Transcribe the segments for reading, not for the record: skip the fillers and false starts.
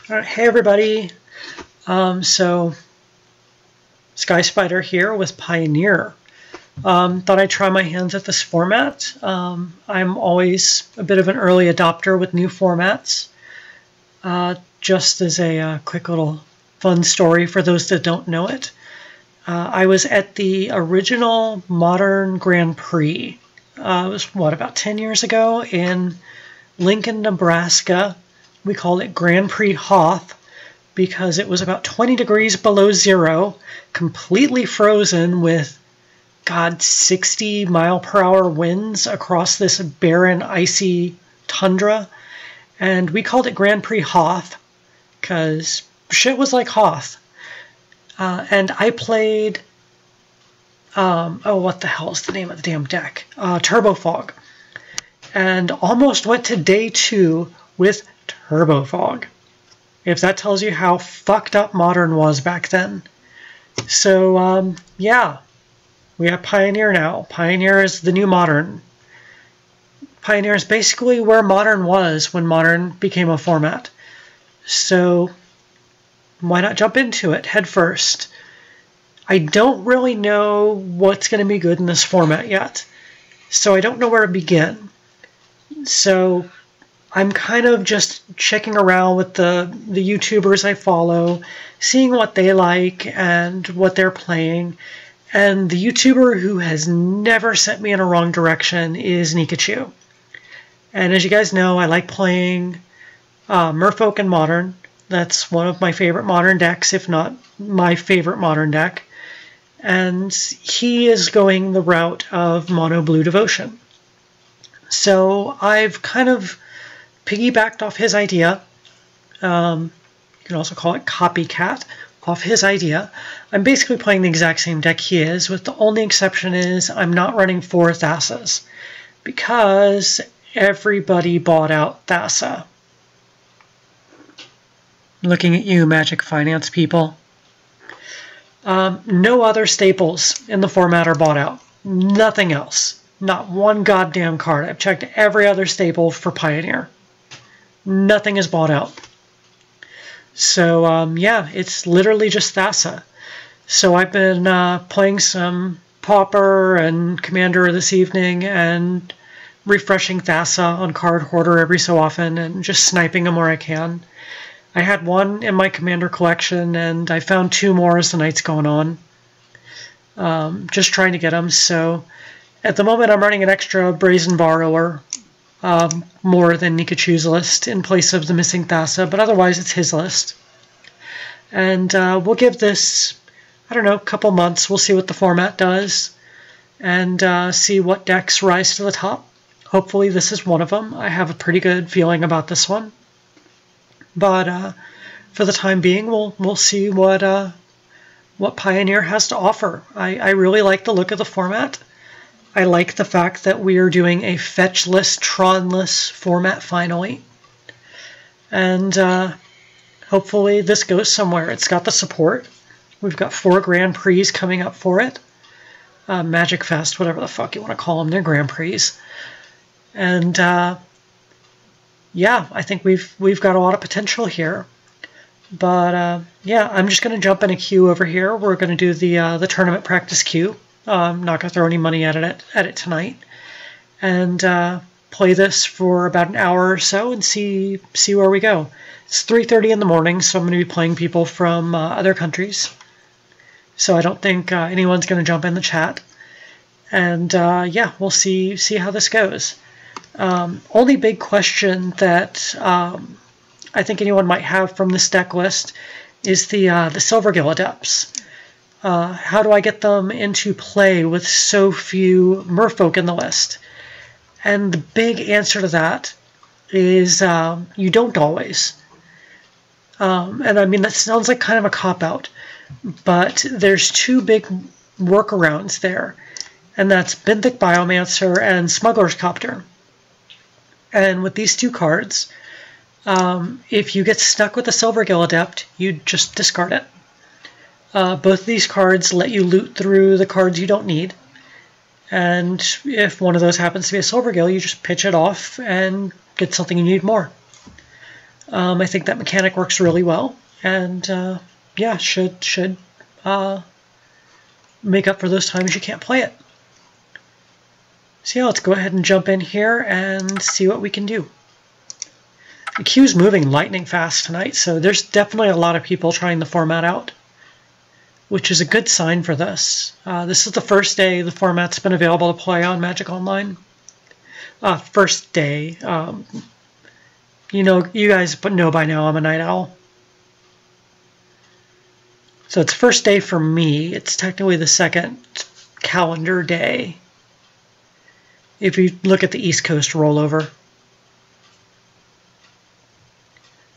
Hey everybody, so Sky Spider here with Pioneer. Thought I'd try my hands at this format. I'm always a bit of an early adopter with new formats. Just as a quick little fun story for those that don't know it, I was at the original Modern Grand Prix. It was, about 10 years ago in Lincoln, Nebraska. We called it Grand Prix Hoth because it was about 20 degrees below zero, completely frozen with, 60-mile-per-hour winds across this barren, icy tundra. And we called it Grand Prix Hoth because shit was like Hoth. And I played, what the hell is the name of the damn deck? Turbo Fog. And almost went to day 2 with Turbo Fog, if that tells you how fucked up Modern was back then. So, yeah, we have Pioneer now. Pioneer is the new Modern. Pioneer is basically where Modern was when Modern became a format. So, why not jump into it head first? I don't really know what's going to be good in this format yet, so I don't know where to begin. So I'm kind of just checking around with the YouTubers I follow, seeing what they like and what they're playing. And the YouTuber who has never sent me in a wrong direction is Nikachu. And as you guys know, I like playing Merfolk and Modern. That's one of my favorite Modern decks, if not my favorite Modern deck. And he is going the route of Mono Blue Devotion. So I've kind of piggybacked off his idea. You can also call it copycat off his idea. I'm basically playing the exact same deck he is, with the only exception is I'm not running 4 Thassa because everybody bought out Thassa. Looking at you, Magic Finance people. No other staples in the format are bought out. Nothing else. Not one goddamn card. I've checked every other staple for Pioneer. Nothing is bought out. So, yeah, it's literally just Thassa. So I've been playing some Pauper and Commander this evening and refreshing Thassa on Card Hoarder every so often and just sniping them where I can. I had one in my Commander collection and I found 2 more as the night's going on. Just trying to get them, so at the moment I'm running an extra Brazen Borrower, more than Nikachu's list in place of the missing Thassa, but otherwise it's his list. And we'll give this, I don't know, a couple months. We'll see what the format does and see what decks rise to the top. Hopefully this is one of them. I have a pretty good feeling about this one. But for the time being, we'll see what Pioneer has to offer. I really like the look of the format. I like the fact that we are doing a fetchless, Tronless format finally. And hopefully this goes somewhere. It's got the support. We've got 4 Grand Prix coming up for it. Magic Fest, whatever the fuck you want to call them. They're Grand Prix. And yeah, I think we've got a lot of potential here. But yeah, I'm just going to jump in a queue over here. We're going to do the tournament practice queue. I'm not going to throw any money at it tonight, and play this for about an hour or so and see where we go. It's 3:30 in the morning, so I'm going to be playing people from other countries. So I don't think anyone's going to jump in the chat. And yeah, we'll see how this goes. Only big question that I think anyone might have from this deck list is the Silvergill Adepts. How do I get them into play with so few Merfolk in the list? And the big answer to that is you don't always. And I mean, that sounds like kind of a cop-out, but there's 2 big workarounds there, and that's Benthic Biomancer and Smuggler's Copter. And with these 2 cards, if you get stuck with a Silvergill Adept, you just discard it. Both of these cards let you loot through the cards you don't need. And if one of those happens to be a Silvergill, you just pitch it off and get something you need more. I think that mechanic works really well, and yeah, should make up for those times you can't play it. So yeah, let's go ahead and jump in here and see what we can do. The queue's moving lightning fast tonight, so there's definitely a lot of people trying the format out, which is a good sign for this. This is the first day the format's been available to play on Magic Online. First day. You guys know by now I'm a night owl. So it's first day for me. It's technically the second calendar day, if you look at the East Coast rollover.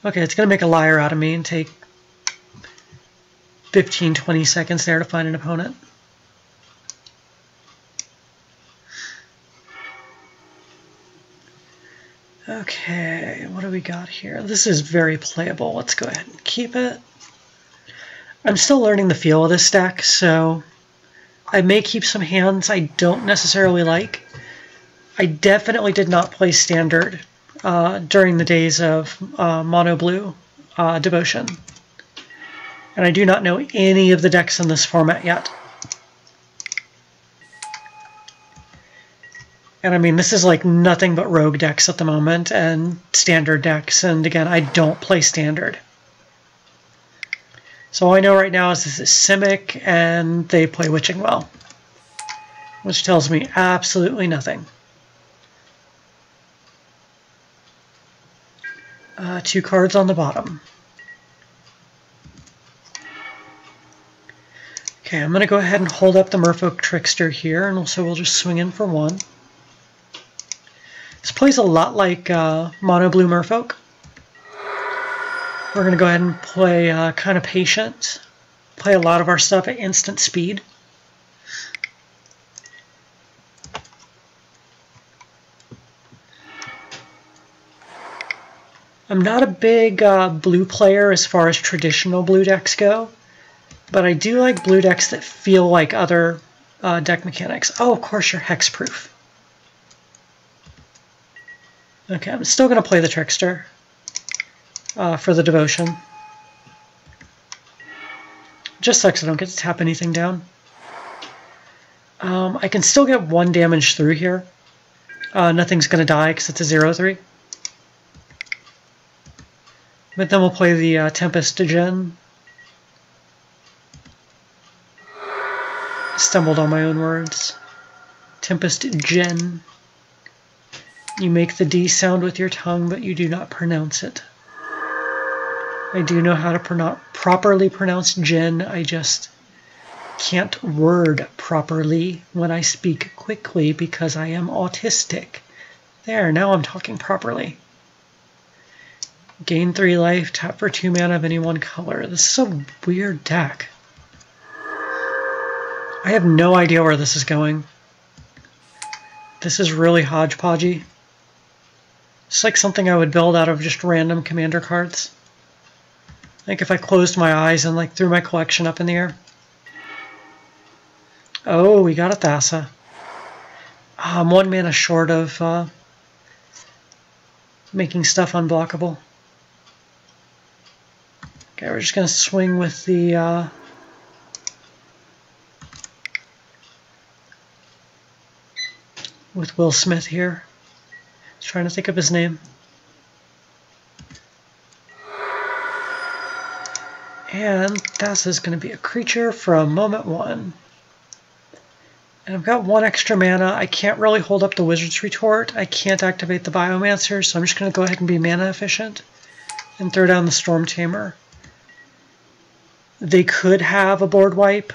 Okay, it's going to make a liar out of me and take 15-20 seconds there to find an opponent. Okay, what do we got here? This is very playable. Let's go ahead and keep it. I'm still learning the feel of this deck, so I may keep some hands I don't necessarily like. I definitely did not play Standard during the days of Mono Blue Devotion. And I do not know any of the decks in this format yet. And I mean, this is like nothing but rogue decks at the moment and standard decks. And again, I don't play Standard. So all I know right now is this is Simic and they play Witching Well, which tells me absolutely nothing. 2 cards on the bottom. Okay, I'm going to go ahead and hold up the Merfolk Trickster here, and also we'll just swing in for 1. This plays a lot like Mono Blue Merfolk. We're going to go ahead and play kind of patient, play a lot of our stuff at instant speed. I'm not a big blue player as far as traditional blue decks go, but I do like blue decks that feel like other deck mechanics. Oh, of course, you're hexproof. Okay, I'm still going to play the Trickster for the Devotion. Just sucks I don't get to tap anything down. I can still get 1 damage through here. Nothing's going to die because it's a 0/3. But then we'll play the Tempest Gen. Stumbled on my own words. Tempest Gen. You make the D sound with your tongue, but you do not pronounce it. I do know how to properly pronounce Gen. I just can't word properly when I speak quickly because I am autistic. There, now I'm talking properly. Gain 3 life, tap for 2 mana of any one color. This is a weird deck. I have no idea where this is going. This is really hodgepodgey. It's like something I would build out of just random commander cards. Like if I closed my eyes and like threw my collection up in the air. Oh, we got a Thassa. I'm 1 mana short of making stuff unblockable. Okay, we're just going to swing with the with Will Smith here. Trying to think of his name. And Thassa is going to be a creature from Moment 1. And I've got 1 extra mana. I can't really hold up the Wizard's Retort. I can't activate the Biomancer, so I'm just going to go ahead and be mana efficient and throw down the Storm Tamer. They could have a board wipe.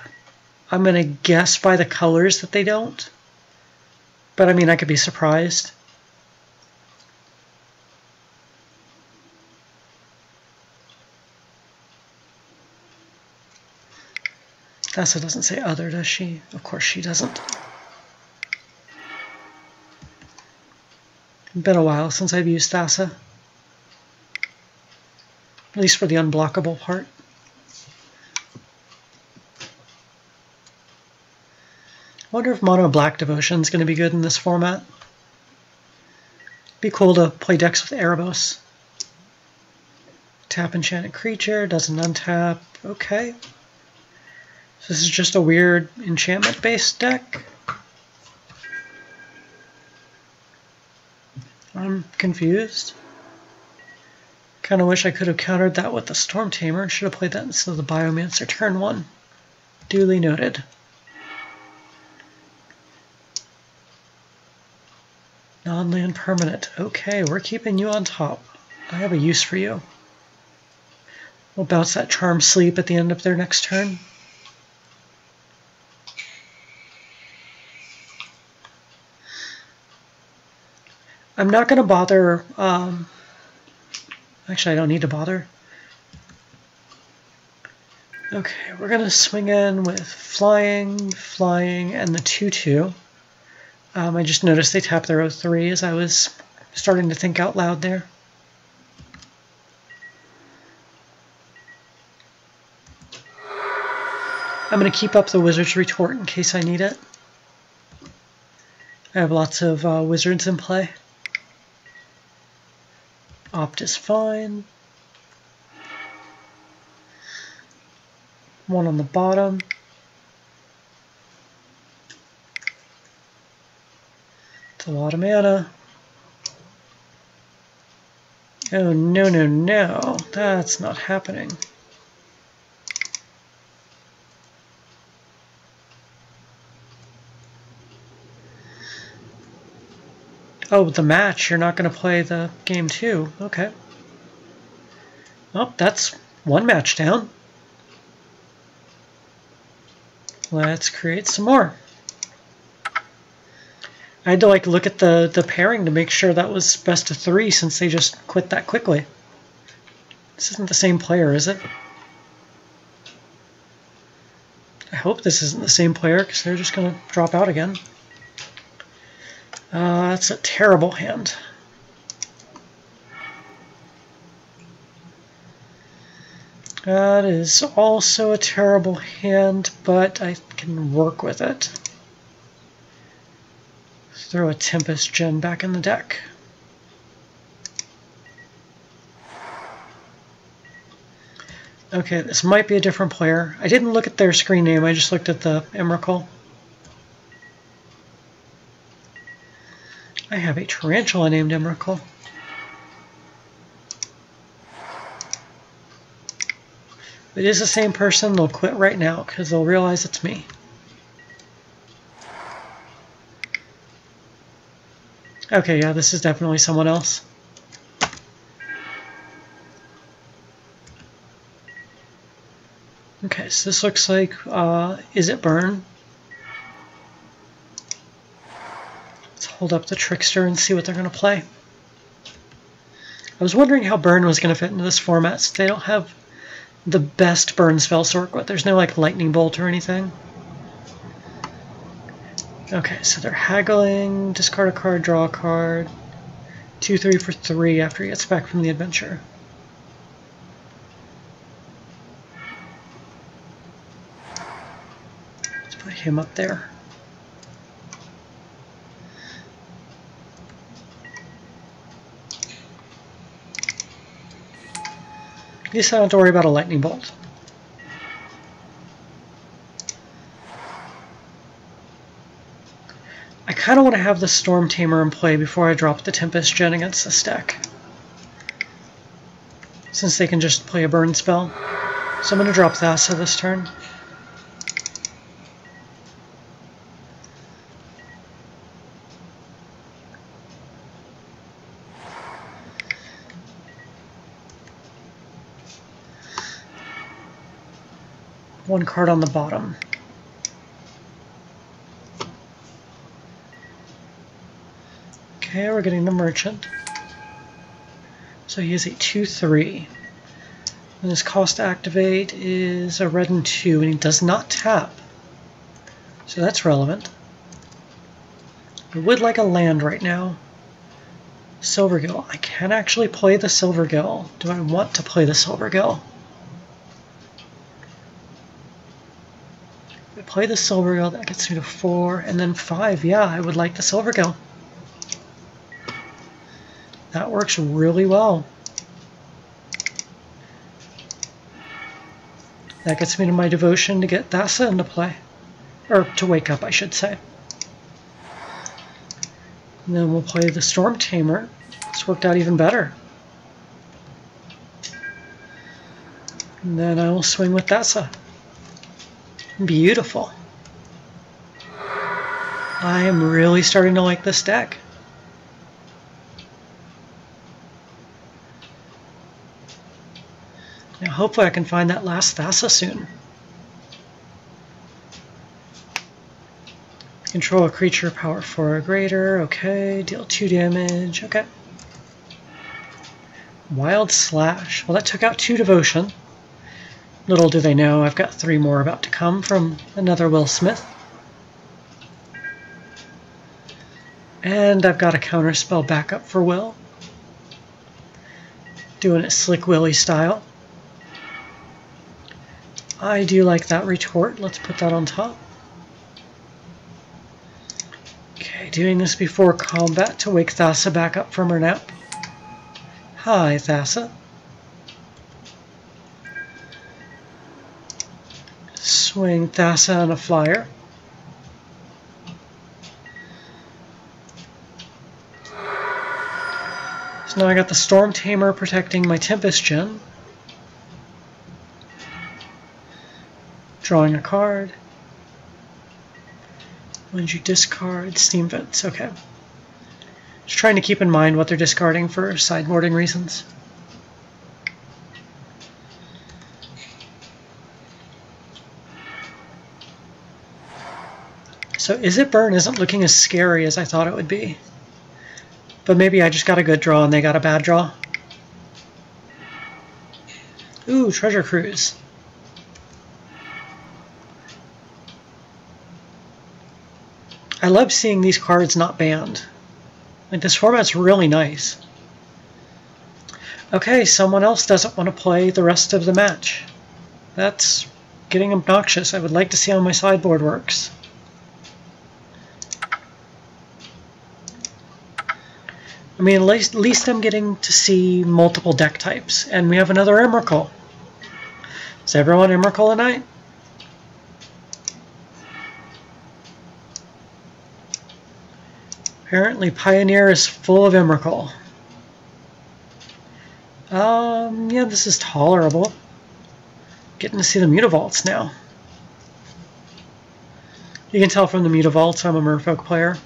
I'm going to guess by the colors that they don't. But I mean, I could be surprised. Thassa doesn't say other, does she? Of course she doesn't. It's been a while since I've used Thassa. At least for the unblockable part. I wonder if Mono Black Devotion is going to be good in this format. Be cool to play decks with Erebos. Tap enchanted creature, doesn't untap. Okay. So this is just a weird enchantment-based deck. I'm confused. Kind of wish I could have countered that with the Storm Tamer. Should have played that instead of the Biomancer turn 1. Duly noted. Non-land permanent. Okay, we're keeping you on top. I have a use for you. We'll bounce that Charm Sleep at the end of their next turn. I'm not going to bother. Actually, I don't need to bother. Okay, we're going to swing in with flying, and the 2/2. I just noticed they tapped their 03 as I was starting to think out loud there. I'm going to keep up the Wizard's Retort in case I need it. I have lots of wizards in play. Opt is fine. One on the bottom. It's a lot of mana. Oh, no, no, no. That's not happening. Oh, the match. You're not going to play the game 2. Okay. Oh, that's one match down. Let's create some more. I had to look at the pairing to make sure that was best of 3 since they just quit that quickly. This isn't the same player, is it? I hope this isn't the same player because they're just going to drop out again. That's a terrible hand. That is also a terrible hand, but I can work with it. Throw a Tempest Gen back in the deck. Okay, this might be a different player. I didn't look at their screen name, I just looked at the Emrakul. I have a tarantula named Emrakul. If it is the same person, they'll quit right now because they'll realize it's me. Okay, yeah, this is definitely someone else. Okay, so this looks like, is it Burn? Let's hold up the Trickster and see what they're going to play. I was wondering how Burn was going to fit into this format, since they don't have the best Burn spells to work with. There's no, Lightning Bolt or anything. Okay, so they're haggling, discard a card, draw a card. 2/3 for 3 after he gets back from the adventure. Let's put him up there. At least I don't have to worry about a Lightning Bolt. I kind of want to have the Storm Tamer in play before I drop the Tempest Gen against this deck, since they can just play a burn spell. So I'm going to drop Thassa this turn. One card on the bottom. Okay, we're getting the Merchant. So he is a 2/3. And his cost to activate is a red and 2, and he does not tap. So that's relevant. I would like a land right now. Silvergill. I can actually play the Silvergill. Do I want to play the Silvergill? If I play the Silvergill, that gets me to 4, and then 5. Yeah, I would like the Silvergill. That works really well. That gets me to my devotion to get Thassa into play. Or to wake up, I should say. And then we'll play the Storm Tamer. It's worked out even better. And then I will swing with Thassa. Beautiful. I am really starting to like this deck. Now hopefully I can find that last Thassa soon. Control a creature, power 4 or greater, okay. Deal 2 damage, okay. Wild Slash, well that took out 2 devotion. Little do they know, I've got 3 more about to come from another Will Smith. And I've got a counterspell backup for Will. Doing it Slick Willy style. I do like that retort, let's put that on top. Okay, doing this before combat to wake Thassa back up from her nap. Hi, Thassa. Swing Thassa on a flyer. So now I got the Storm Tamer protecting my Tempest Gen. Drawing a card. When you discard Steam Vents, okay. Just trying to keep in mind what they're discarding for sideboarding reasons. So Is It Burn isn't looking as scary as I thought it would be. But maybe I just got a good draw and they got a bad draw. Ooh, Treasure Cruise. I love seeing these cards not banned. Like, this format's really nice. Okay, someone else doesn't want to play the rest of the match. That's getting obnoxious. I would like to see how my sideboard works. I mean, at least I'm getting to see multiple deck types. And we have another Emrakul. Is everyone Emrakul tonight? Apparently Pioneer is full of Emrakul. Yeah, this is tolerable. Getting to see the Mutavaults now. You can tell from the Mutavaults I'm a Merfolk player.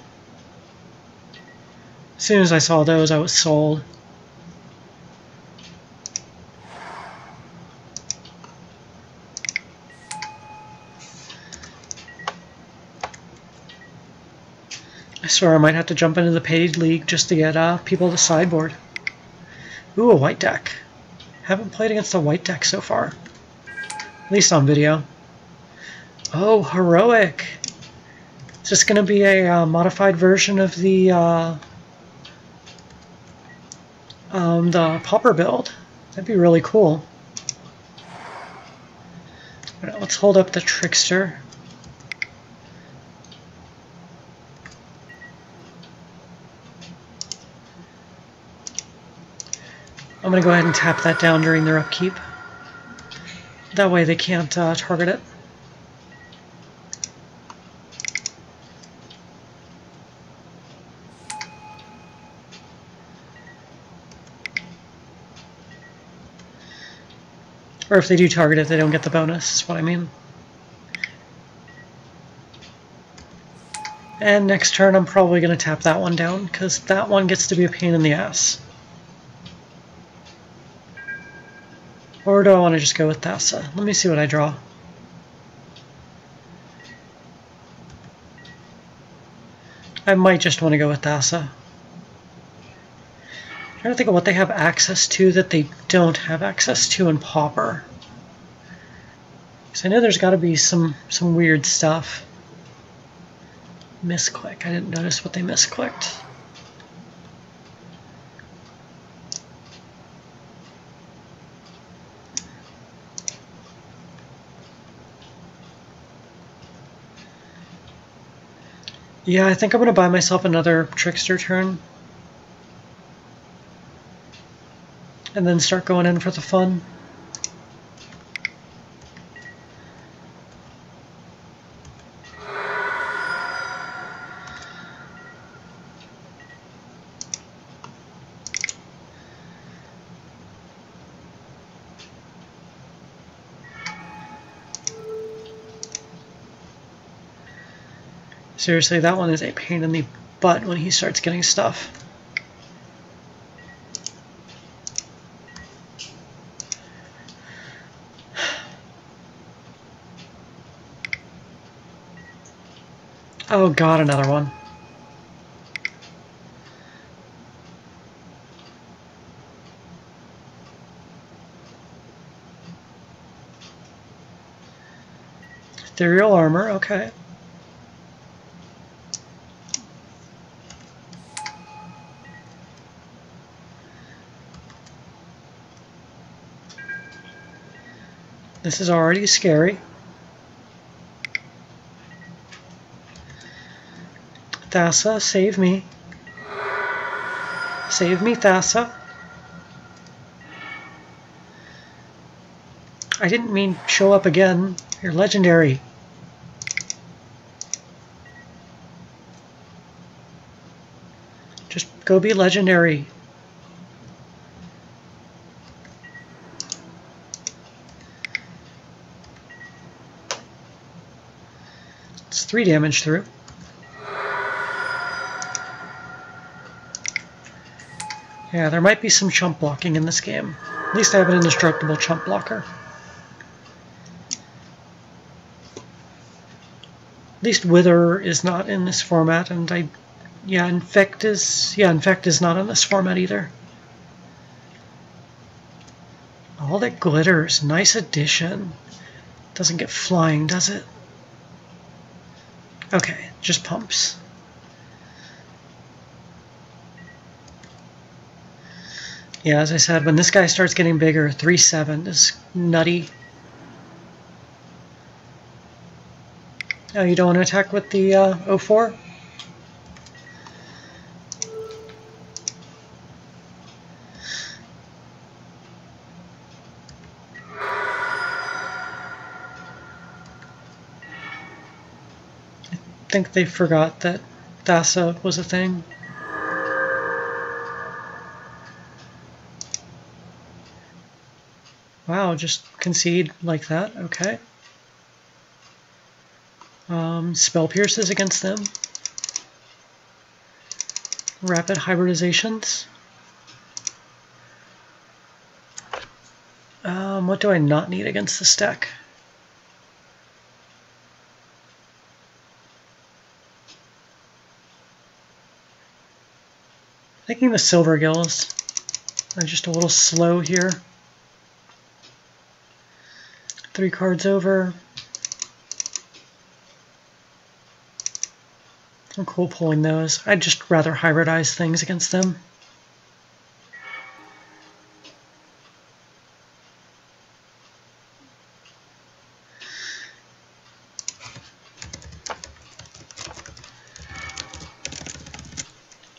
As soon as I saw those, I was sold. I swear I might have to jump into the paid league just to get people to sideboard. Ooh, a white deck. Haven't played against a white deck so far. At least on video. Oh, Heroic. Is this going to be a modified version of the Pauper build? That'd be really cool. Alright, let's hold up the Trickster. I'm going to go ahead and tap that down during their upkeep. That way they can't target it. Or if they do target it, they don't get the bonus, is what I mean. And next turn I'm probably going to tap that one down, because that one gets to be a pain in the ass. Or do I want to just go with Thassa? Let me see what I draw. I might just want to go with Thassa. I'm trying to think of what they have access to that they don't have access to in Pauper. Because I know there's got to be some weird stuff. Misclick. I didn't notice what they misclicked. Yeah, I think I'm going to buy myself another Trickster turn. And then start going in for the fun. Seriously, that one is a pain in the butt when he starts getting stuff. Oh god, another one. Ethereal armor, okay. This is already scary. Thassa, save me. Save me, Thassa. I didn't mean show up again. You're legendary. Just go be legendary. It's 3 damage through. Yeah, there might be some chump blocking in this game. At least I have an indestructible chump blocker. At least Wither is not in this format, and Infect is not in this format either. All that glitters, nice addition. Doesn't get flying, does it? Okay, just pumps. Yeah, as I said, when this guy starts getting bigger, 3/7 is nutty. Oh, you don't want to attack with the 04? I think they forgot that Thassa was a thing. Wow, just concede like that, okay. Spell pierces against them. Rapid hybridizations. What do I not need against the stack? Thinking the Silver Gills are just a little slow here. 3 cards over. I'm cool pulling those. I'd just rather hybridize things against them.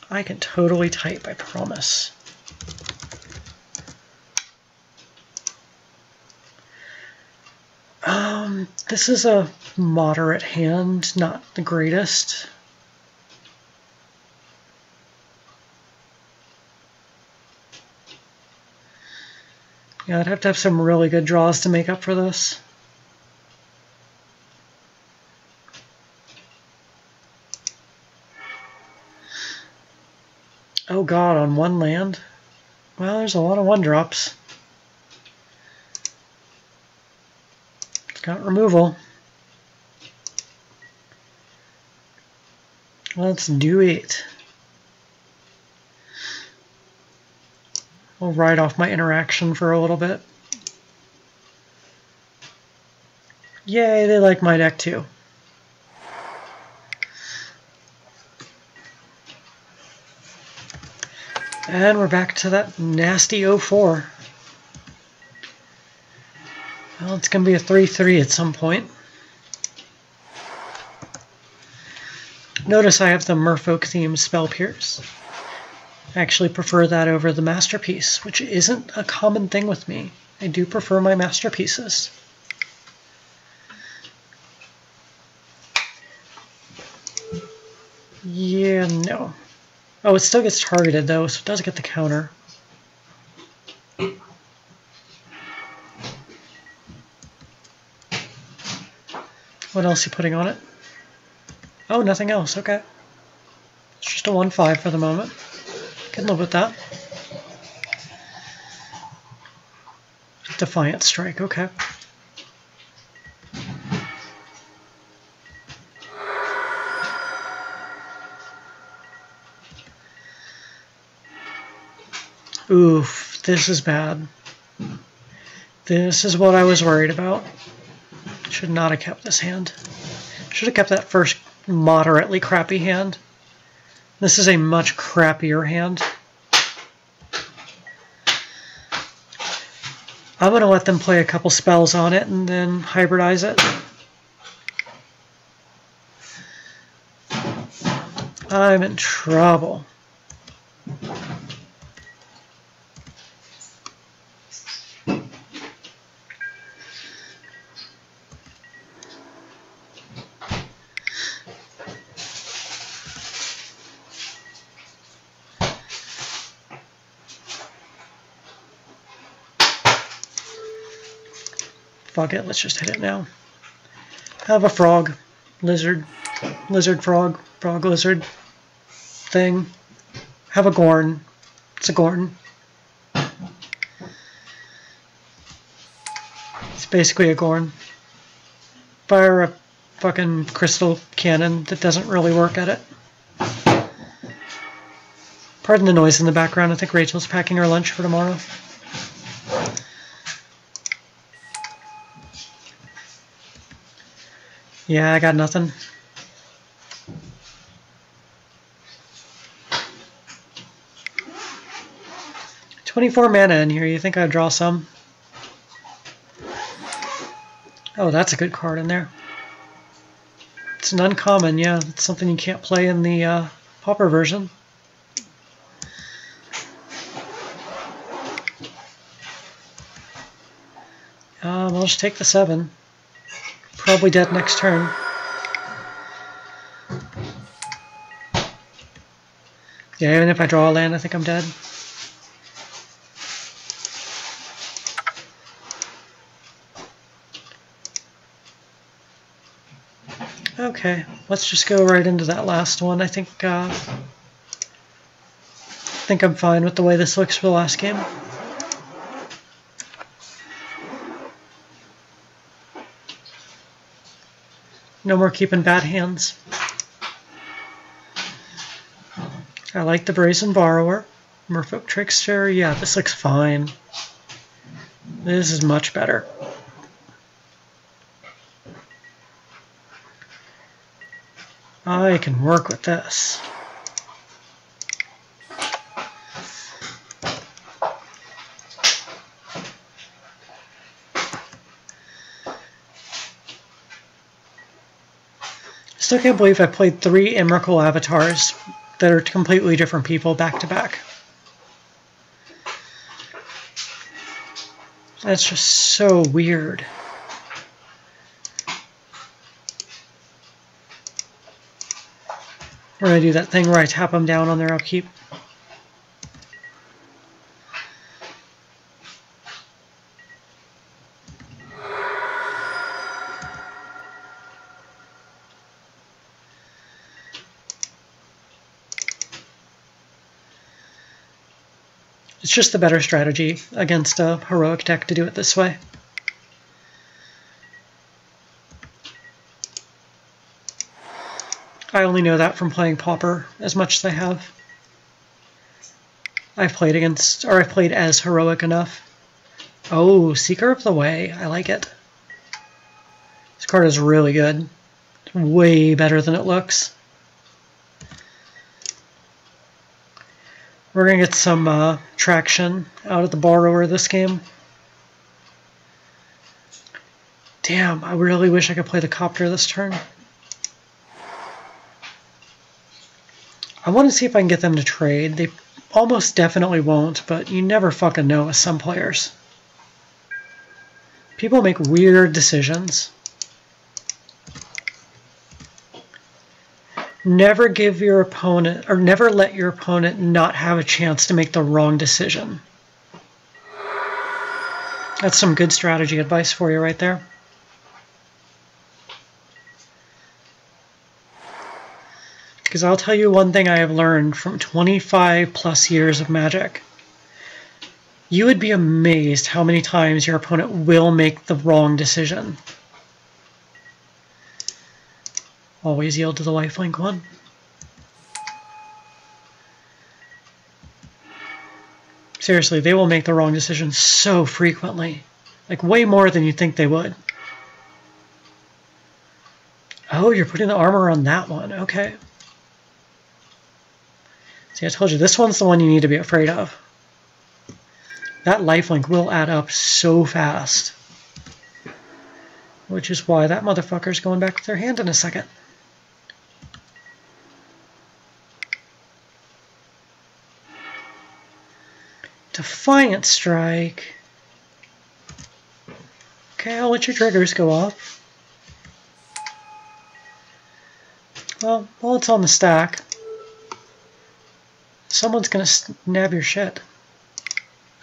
I can totally type, I promise. This is a moderate hand, not the greatest. Yeah, I'd have to have some really good draws to make up for this. Oh god, on 1 land? Well, there's a lot of 1-drops. It's got removal. Let's do it. I'll write off my interaction for a little bit. Yay, they like my deck too. And we're back to that nasty 04. Well, it's going to be a 3/3 at some point. Notice I have the Merfolk themed Spell Pierce. I actually prefer that over the Masterpiece, which isn't a common thing with me. I do prefer my Masterpieces. Yeah, no. Oh, it still gets targeted though, so it does get the counter. What else are you putting on it? Oh, nothing else. Okay. It's just a 1-5 for the moment. Can live with that. Defiant Strike. Okay. Oof, this is bad. This is what I was worried about. Should not have kept this hand. Should have kept that first moderately crappy hand. This is a much crappier hand. I'm going to let them play a couple spells on it and then hybridize it. I'm in trouble. Fuck it, let's just hit it now. Have a frog, lizard, frog, lizard thing. Have a Gorn. It's a Gorn. It's basically a Gorn. Fire a fucking crystal cannon that doesn't really work at it. Pardon the noise in the background. I think Rachel's packing her lunch for tomorrow. Yeah, I got nothing. $24 mana in here. You think I'd draw some? Oh, that's a good card in there. It's an uncommon, yeah. It's something you can't play in the Pauper version. I'll just take the 7. Probably dead next turn. Yeah, even if I draw a land, I think I'm dead. Okay, let's just go right into that last one. I think I'm fine with the way this looks for the last game. No more keeping bad hands. I like the Brazen Borrower. Merfolk Trickster. Yeah, this looks fine. This is much better. I can work with this. Still can't believe I played 3 Emrakul avatars that are completely different people back to back. That's just so weird. We're going to do that thing where I tap them down on their upkeep. It's just the better strategy against a heroic deck to do it this way. I only know that from playing Pauper as much as I have. I've played against, or I've played as heroic enough. Oh, Seeker of the Way. I like it. This card is really good. It's way better than it looks. We're going to get some traction out of the Borrower this game. Damn, I really wish I could play the Copter this turn. I want to see if I can get them to trade. They almost definitely won't, but you never fucking know with some players. People make weird decisions. Never give your opponent, or never let your opponent not have a chance to make the wrong decision. That's some good strategy advice for you right there. Because I'll tell you one thing I have learned from 25 plus years of Magic. You would be amazed how many times your opponent will make the wrong decision. Always yield to the lifelink one. Seriously, they will make the wrong decision so frequently. Like way more than you think they would. Oh, you're putting the armor on that one. Okay. See, I told you, this one's the one you need to be afraid of. That lifelink will add up so fast. Which is why that motherfucker's going back with their hand in a second. Defiant Strike. Okay, I'll let your triggers go off. Well, while it's on the stack, someone's gonna nab your shit.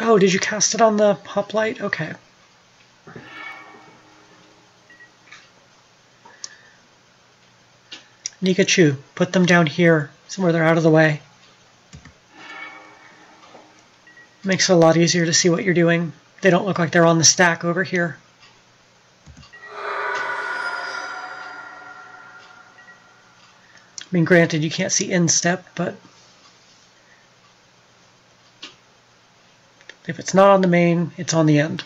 Oh, did you cast it on the hoplite? Okay. Nikachu, put them down here, somewhere they're out of the way. Makes it a lot easier to see what you're doing. They don't look like they're on the stack over here. I mean, granted, you can't see instep, but if it's not on the main, it's on the end.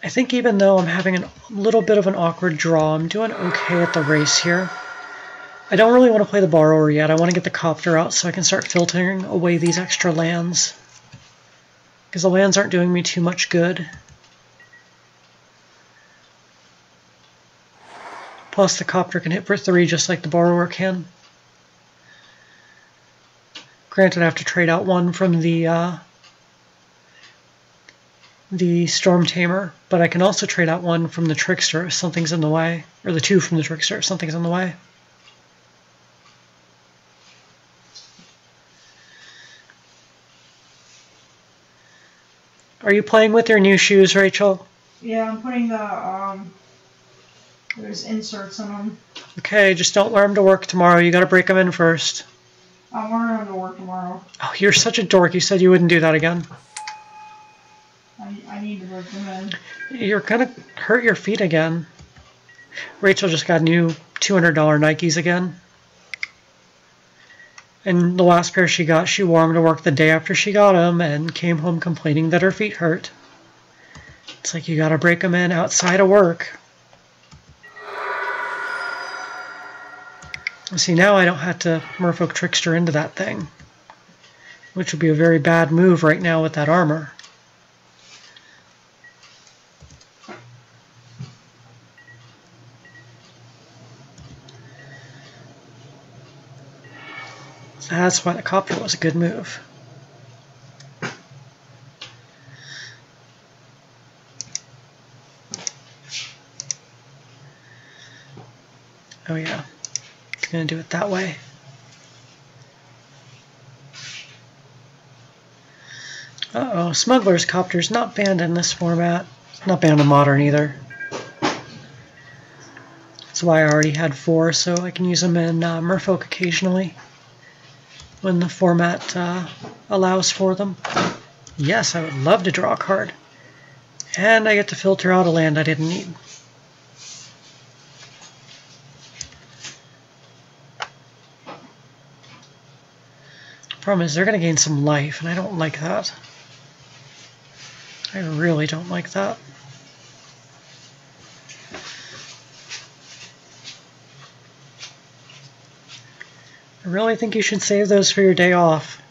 I think even though I'm having a little bit of an awkward draw, I'm doing okay at the race here. I don't really want to play the Borrower yet. I want to get the Copter out so I can start filtering away these extra lands. Because the lands aren't doing me too much good. Plus the Copter can hit for 3 just like the Borrower can. Granted, I have to trade out one from the Storm Tamer, but I can also trade out one from the Trickster if something's in the way, or the 2 from the Trickster if something's in the way. Are you playing with your new shoes, Rachel? Yeah, I'm putting the, there's inserts in them. Okay, just don't wear them to work tomorrow. You gotta break them in first. I'm wearing them to work tomorrow. Oh, you're such a dork. You said you wouldn't do that again. I need to break them in. You're gonna hurt your feet again. Rachel just got new $200 Nikes again. And the last pair she got, she wore them to work the day after she got them and came home complaining that her feet hurt. It's like you gotta break them in outside of work. See, now I don't have to Merfolk Trickster into that thing, which would be a very bad move right now with that armor. That's why the Copter was a good move. Oh yeah, it's going to do it that way. Uh-oh, Smuggler's Copter's not banned in this format. It's not banned in Modern either. That's why I already had 4, so I can use them in Merfolk occasionally when the format allows for them. Yes, I would love to draw a card. And I get to filter out a land I didn't need. Problem is, they're going to gain some life, and I don't like that. I really don't like that. I really think you should save those for your day off.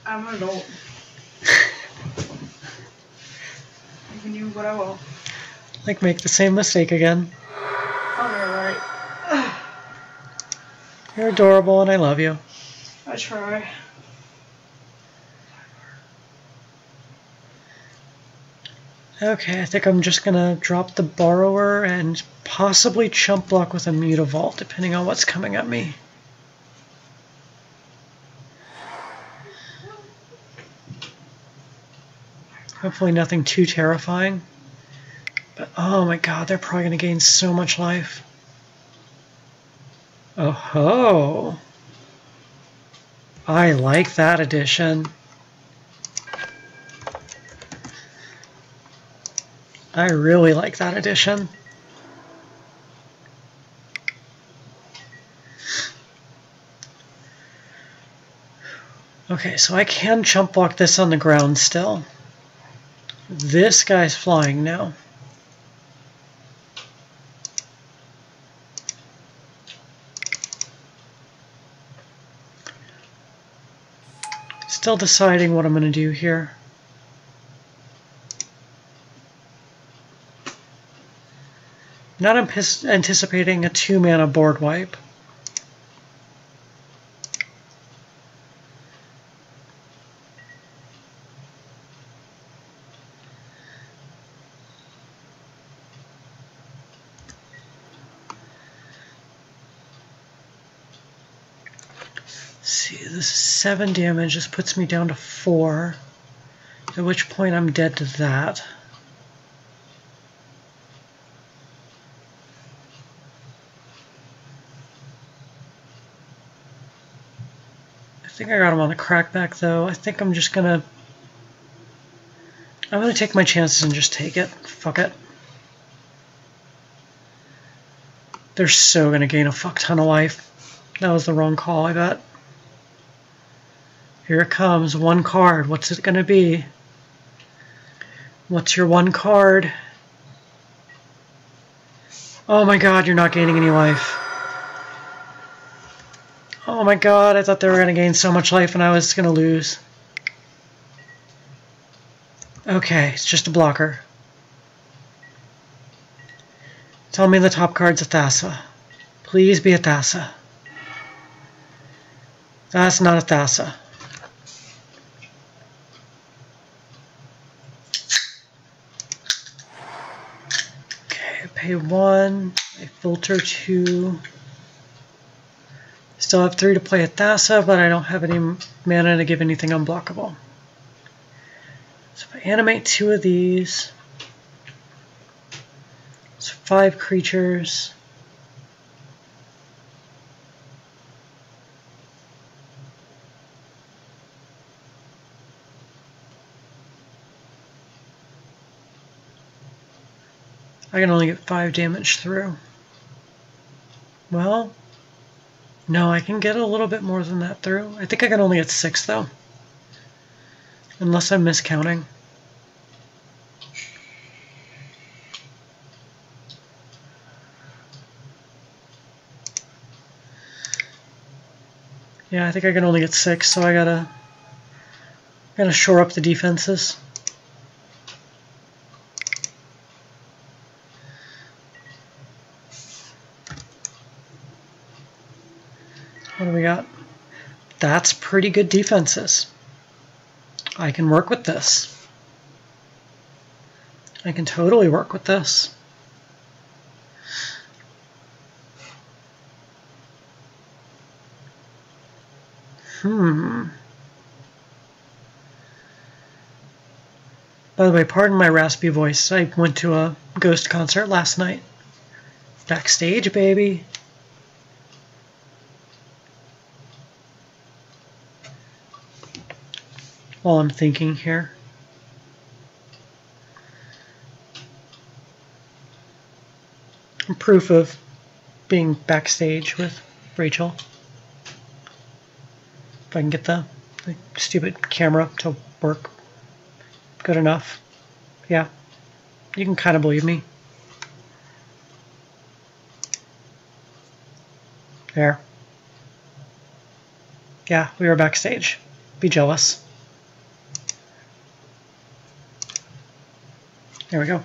I'm an adult. I can do what I will. Like, make the same mistake again. Oh, you're right. You're adorable and I love you. I try. Okay, I think I'm just gonna drop the Borrower and possibly chump block with a Mutavault, depending on what's coming at me. Hopefully nothing too terrifying. But oh my god, they're probably gonna gain so much life. Oh ho! I like that addition. I really like that addition. Okay, so I can chump block this on the ground still. This guy's flying now. Still deciding what I'm going to do here. Not anticipating a 2-mana board wipe. See, this is 7 damage. This puts me down to 4. At which point I'm dead to that. I think I got him on the crackback though. I think I'm just gonna... I'm gonna take my chances and just take it. Fuck it. They're so gonna gain a fuck ton of life. That was the wrong call, I bet. Here it comes, 1 card. What's it gonna be? What's your 1 card? Oh my god, you're not gaining any life. Oh my god, I thought they were gonna gain so much life and I was gonna lose. Okay, it's just a blocker. Tell me the top card's a Thassa. Please be a Thassa. That's not a Thassa. Okay, I pay 1. I filter 2. Still have 3 to play a Thassa, but I don't have any mana to give anything unblockable. So if I animate 2 of these, it's 5 creatures. I can only get 5 damage through. Well, no, I can get a little bit more than that through. I think I can only get 6 though. Unless I'm miscounting. Yeah, I think I can only get 6, so I gotta shore up the defenses. What do we got? That's pretty good defenses. I can work with this. I can totally work with this. By the way, pardon my raspy voice. I went to a Ghost concert last night. Backstage, baby. While I'm thinking here. Proof of being backstage with Rachel. If I can get the stupid camera to work good enough. Yeah, you can kind of believe me. There. Yeah, we were backstage. Be jealous. There we go.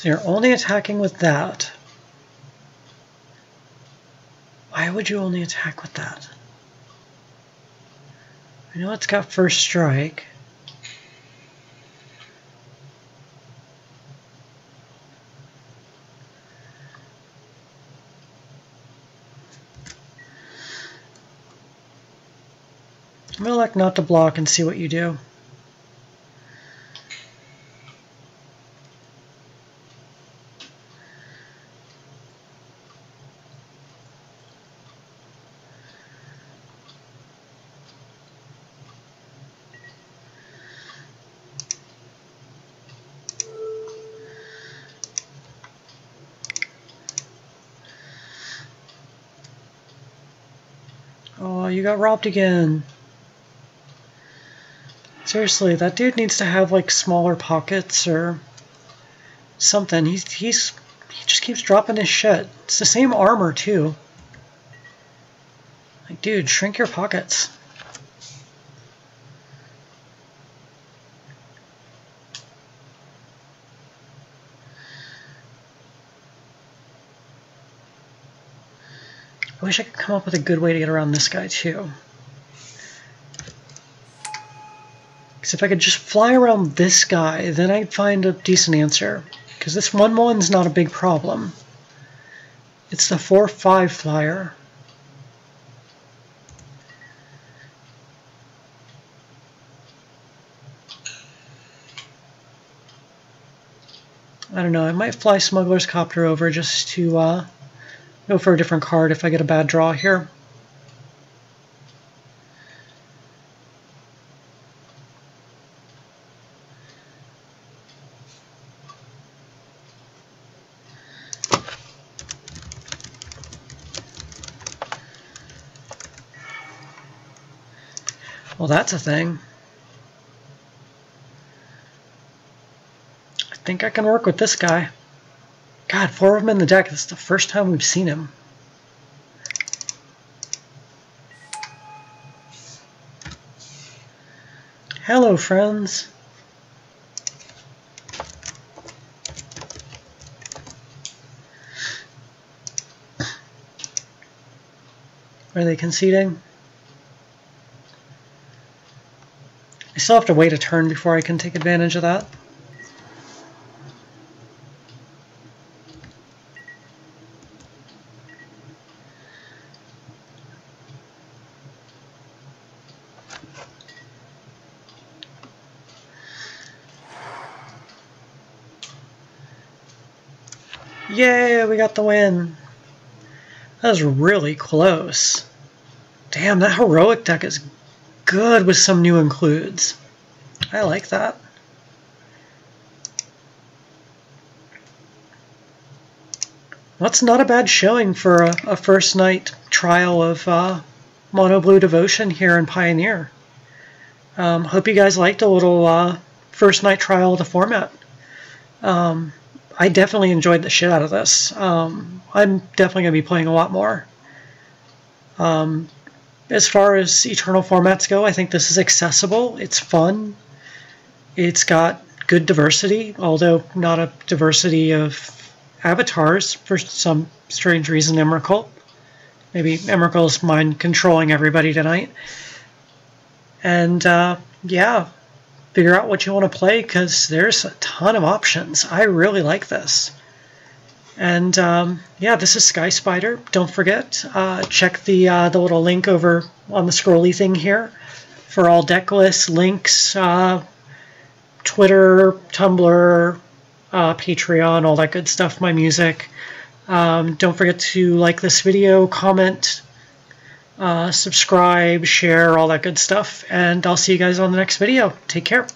So you're only attacking with that. Why would you only attack with that? I know it's got first strike. I'm going to elect not to block and see what you do. Oh, you got robbed again. Seriously, that dude needs to have like smaller pockets or something. He just keeps dropping his shit. It's the same armor too. Like, dude, shrink your pockets. I wish I could come up with a good way to get around this guy too. Because if I could just fly around this guy, then I'd find a decent answer. Because this 1-1's not a big problem. It's the 4-5 flyer. I don't know, I might fly Smuggler's Copter over just to go for a different card if I get a bad draw here. Well, that's a thing. I think I can work with this guy. God, 4 of them in the deck. This is the first time we've seen him. Hello, friends. Are they conceding? I still have to wait a turn before I can take advantage of that. Yay, we got the win. That was really close. Damn, that heroic deck is good with some new includes. I like that. That's not a bad showing for a first night trial of Mono Blue Devotion here in Pioneer. Hope you guys liked a little first night trial of the format. I definitely enjoyed the shit out of this. I'm definitely going to be playing a lot more. As far as Eternal formats go, I think this is accessible. It's fun. It's got good diversity, although not a diversity of avatars for some strange reason. Emrakul. Maybe Emrakul's mind controlling everybody tonight. And yeah, figure out what you want to play because there's a ton of options. I really like this. And yeah, this is Skye Spider. Don't forget, check the little link over on the scrolly thing here for all deck lists, links, Twitter, Tumblr, Patreon, all that good stuff, my music. Don't forget to like this video, comment, subscribe, share, all that good stuff. And I'll see you guys on the next video. Take care.